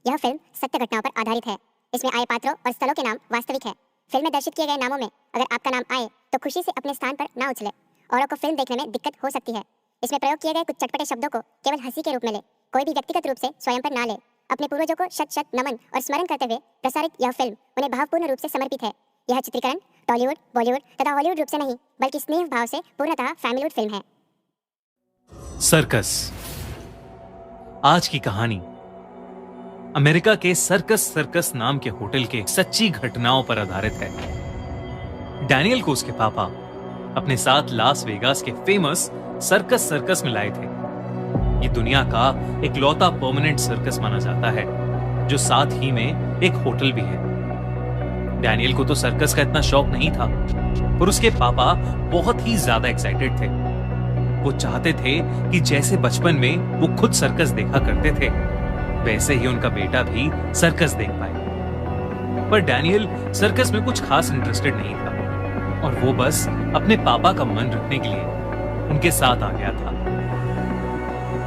यह फिल्म सत्य घटनाओं पर आधारित है। इसमें आए पात्रों और स्थलों के नाम वास्तविक है। फिल्म में दर्शित किए गए नामों में अगर आपका नाम आए तो खुशी से अपने स्थान पर ना उछले। औरों को फिल्म देखने में दिक्कत हो सकती है। इसमें प्रयोग किए गए कुछ चटपटे शब्दों को केवल हंसी के रूप में ले। कोई भी व्यक्तिगत रूप से स्वयं पर ना ले। अपने पूर्वजों को शत शत नमन और स्मरण करते हुए प्रसारित यह फिल्म उन्हें भावपूर्ण रूप से समर्पित है। यह चित्रीकरण टॉलीवुड, बॉलीवुड तथा हॉलीवुड रूप से नहीं बल्कि स्नेह भाव से पूर्णतः फैमिलीवुड फिल्म है। सर्कस। आज की कहानी अमेरिका के सर्कस नाम के होटल के सच्ची घटनाओं पर आधारित है। डैनियल को उसके पापा अपने साथ लास वेगास के फेमस सर्कस में लाए थे। ये दुनिया का इकलौता परमानेंट सर्कस माना जाता है जो साथ ही में एक होटल भी है। डैनियल को तो सर्कस का इतना शौक नहीं था, पर उसके पापा बहुत ही ज्यादा एक्साइटेड थे। वो चाहते थे कि जैसे बचपन में वो खुद सर्कस देखा करते थे वैसे ही उनका बेटा भी सर्कस देख पाए। पर डैनियल सर्कस में कुछ खास इंटरेस्टेड नहीं था और वो बस अपने पापा का मन रखने के लिए उनके साथ आ गया था।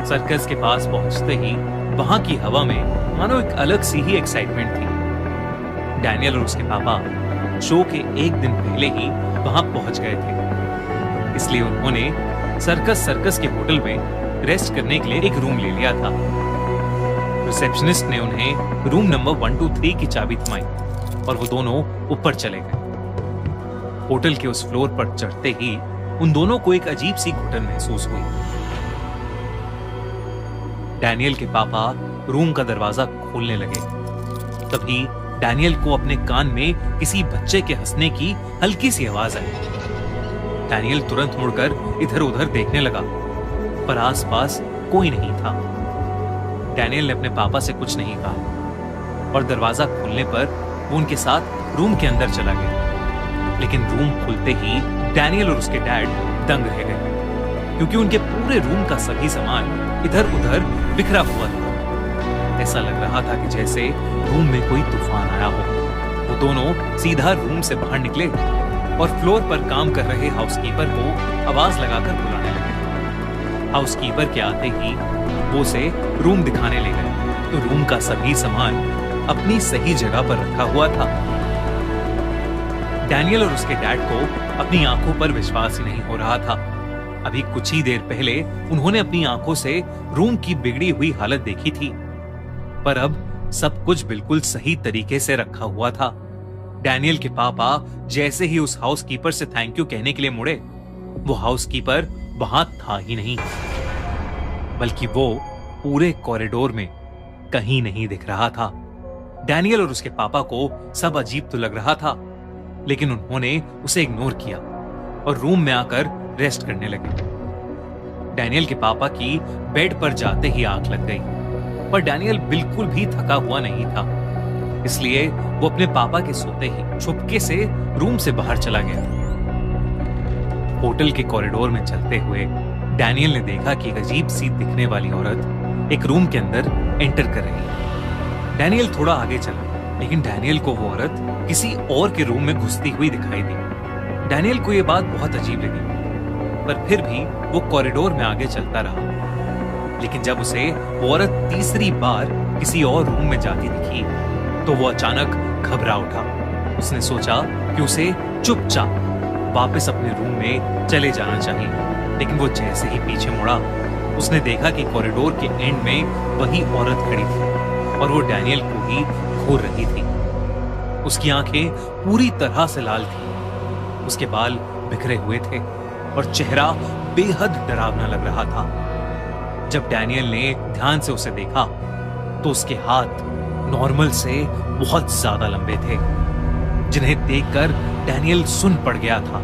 सर्कस के पास पहुंचते ही वहां की हवा में मानो एक अलग सी ही एक्साइटमेंट थी। डैनियल और उसके पापा शो के एक दिन पहले ही वहां पहुंच गए थे, इसलिए उन्होंने सर्कस के होटल में रेस्ट करने के लिए एक रूम ले लिया था। रिसेप्शनिस्ट ने उन्हें रूम नंबर 123 की चाबी थमाई और वो दोनों ऊपर चले गए। होटल के उस फ्लोर पर चढ़ते ही उन दोनों को एक अजीब सी घुटन महसूस हुई। डैनियल के पापा रूम का दरवाजा खोलने लगे। तभी डैनियल को अपने कान में किसी बच्चे के हंसने की हल्की सी आवाज आई। डैनियल तुरंत मुड़कर इधर उधर देखने लगा, पर आसपास कोई नहीं था। डैनियल ने अपने पापा से कुछ नहीं कहा और दरवाजा खुलने पर वो उनके साथ रूम के अंदर चला गया। लेकिन रूम खुलते ही डैनियल और उसके डैड दंग रह गए, क्योंकि उनके पूरे रूम का सभी सामान इधर उधर बिखरा हुआ था। ऐसा लग रहा था कि जैसे रूम में कोई तूफान आया हो। वो दोनों सीधा रूम से बाहर निकले और फ्लोर पर काम कर रहे हाउसकीपर को आवाज लगाकर बुलाने लगे। हाउसकीपर के आते ही वो उसे रूम दिखाने ले गए तो रूम का सभी सामान अपनी सही जगह पर रखा हुआ था। डैनियल और उसके डैड को अपनी आंखों पर विश्वास ही नहीं हो रहा था। अभी कुछ ही देर पहले उन्होंने अपनी आंखों से रूम की बिगड़ी हुई हालत देखी थी, पर अब सब कुछ बिल्कुल सही तरीके से रखा हुआ था। डैनियल के पापा जैसे ही उस हाउसकीपर से थैंक यू कहने के लिए मुड़े, वो हाउसकीपर वहां था ही नहीं, बल्कि वो पूरे कॉरिडोर में कहीं नहीं दिख रहा था। डैनियल और उसके पापा को सब अजीब तो लग रहा था, लेकिन उन्होंने उसे इग्नोर किया और रूम में आकर रेस्ट करने लगे। डैनियल के पापा की बेड पर जाते ही आंख लग गई, पर डैनियल बिल्कुल भी थका हुआ नहीं था, इसलिए वो अपने पापा के सोते ही छुपके से रूम से बाहर चला गया। होटल के कॉरिडोर में चलते हुए डैनियल ने देखा कि एक अजीब सी दिखने वाली औरत एक रूम के अंदर एंटर कर रही है। डैनियल थोड़ा आगे चला, लेकिन डैनियल को वो औरत किसी और के रूम में घुसती हुई दिखाई दी। डैनियल को ये बात बहुत अजीब लगी, पर फिर भी वो कॉरिडोर में आगे चलता रहा। लेकिन जब उसे वो औरत तीसरी बार किसी और रूम में जाती दिखी तो वो अचानक घबरा उठा। उसने सोचा कि उसे चुपचाप वापस अपने रूम में चले जाना चाहिए, लेकिन वो जैसे ही पीछे मुड़ा उसने देखा कि कॉरिडोर के एंड में वही औरत खड़ी थी और वो डैनियल को ही घूर रही थी। उसकी आंखें पूरी तरह से लाल थी, उसके बाल बिखरे हुए थे और चेहरा बेहद डरावना लग रहा था। जब डैनियल ने ध्यान से उसे देखा तो उसके हाथ नॉर्मल से बहुत ज्यादा लंबे थे, जिन्हें देखकर डैनियल सुन पड़ गया था।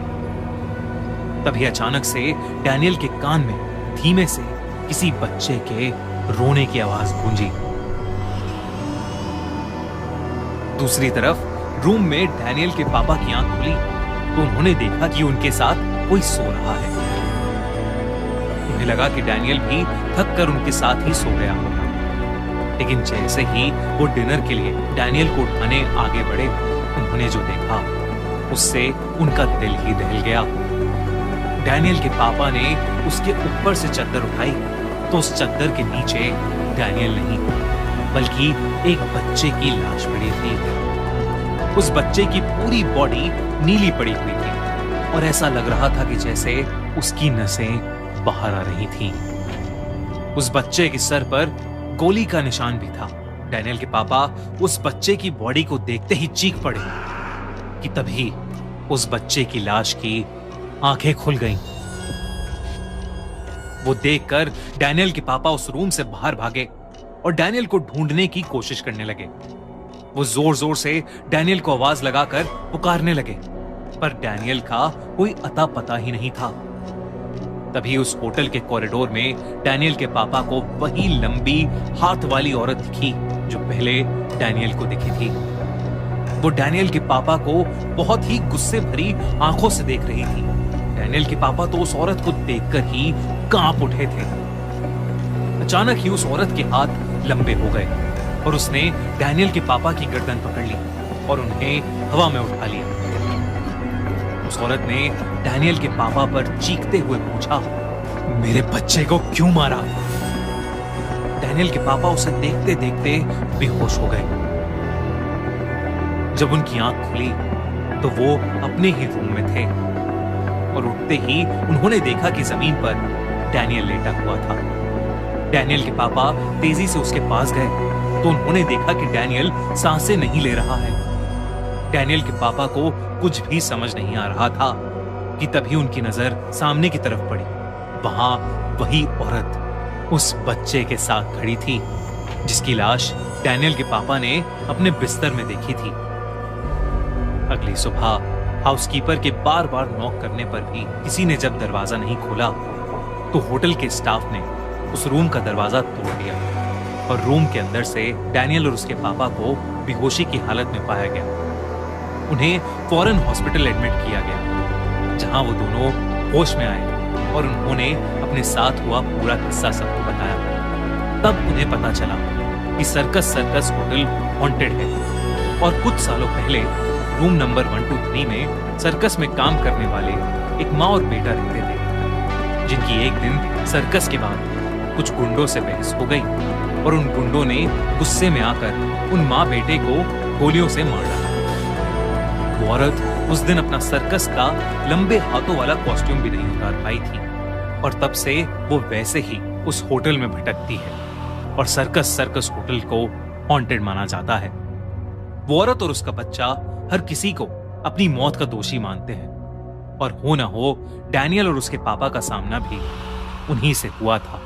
तभी अचानक से डैनियल के कान में धीमे से किसी बच्चे के रोने की आवाज गूंजी। दूसरी तरफ रूम में डैनियल के पापा की आंख खुली तो उन्होंने देखा कि उनके साथ कोई सो रहा है। उन्हें लगा कि डैनियल भी थक कर उनके साथ ही सो गया होगा, लेकिन जैसे ही वो डिनर के लिए डैनियल को उठाने आगे बढ़े, उन्होंने जो देखा उससे उनका दिल ही दहल गया। डैनियल के पापा ने उसके ऊपर से चद्दर उठाई तो उस चद्दर के नीचे डैनियल नहीं, बल्कि एक बच्चे की लाश पड़ी थी। उस बच्चे की पूरी बॉडी नीली पड़ी हुई थी और ऐसा लग रहा था कि जैसे उसकी नसें बाहर आ रही थीं। उस बच्चे के सर पर गोली का निशान भी था। डैनियल के पापा उस बच्चे की बॉडी को देखते ही चीख पड़े कि तभी उस बच्चे की लाश की आंखें खुल गईं। वो देखकर डैनियल के पापा उस रूम से बाहर भागे और डैनियल को ढूंढने की कोशिश करने लगे। वो जोर जोर से डैनियल को आवाज लगाकर पुकारने लगे, पर डैनियल का कोई अता पता ही नहीं था। तभी उस होटल के कॉरिडोर में डैनियल के पापा को वही लंबी हाथ वाली औरत दिखी जो पहले डैनियल को दिखी थी। वो डैनियल के पापा को बहुत ही गुस्से भरी आंखों से देख रही थी। डैनियल के पापा तो उस औरत को देखकर ही कांप उठे थे। अचानक ही उस औरत के हाथ लंबे हो गए और उसने डैनियल के पापा की गर्दन पकड़ ली और उन्हें हवा में उठा लिया। उस औरत ने डैनियल के पापा पर चीखते हुए पूछा, मेरे बच्चे को क्यों मारा? डैनियल के पापा उसे देखते देखते बेहोश हो गए। जब उनकी आंख खुली तो वो अपने ही रूम में थे और उठते ही उन्होंने देखा कि जमीन पर डैनियल लेटा हुआ था। डैनियल के पापा तेजी से उसके पास गए तो उन्होंने देखा कि डैनियल सांसें नहीं ले रहा है। डैनियल के पापा को कुछ भी समझ नहीं आ रहा था कि तभी उनकी नजर सामने की तरफ पड़ी। वहां वही औरत उस बच्चे के साथ खड़ी थी जिसकी लाश डैनियल के पापा ने अपने बिस्तर में देखी थी। अगली सुबह हाउसकीपर के बार बार नॉक करने पर भी किसी ने जब दरवाजा नहीं खोला तो होटल के स्टाफ ने उस रूम का दरवाजा तोड़ दिया और रूम के अंदर से डैनियल और उसके पापा को बेहोशी की हालत में पाया गया। उन्हें फौरन हॉस्पिटल एडमिट किया गया, जहां वो दोनों होश में आए और उन्होंने अपने साथ हुआ पूरा किस्सा सबको बताया। तब उन्हें पता चला कि सर्कस होटल हॉन्टेड है और कुछ सालों पहले रूम नंबर 123 में सर्कस में काम करने वाले एक माँ और बेटा रहते थे, जिनकी एक दिन सर्कस के बाद कुछ गुंडों से बहस हो गई और उन गुंडों ने गुस्से में आकर उन माँ बेटे को गोलियों से मार डाला। वो औरत उस दिन अपना सर्कस का लंबे हाथों वाला कॉस्ट्यूम भी नहीं उतार पाई थी और तब से वो वैसे ही उस होटल में भटकती है और सर्कस होटल को हॉन्टेड माना जाता है। वो औरत और उसका बच्चा हर किसी को अपनी मौत का दोषी मानते हैं और हो ना हो डैनियल और उसके पापा का सामना भी उन्हीं से हुआ था।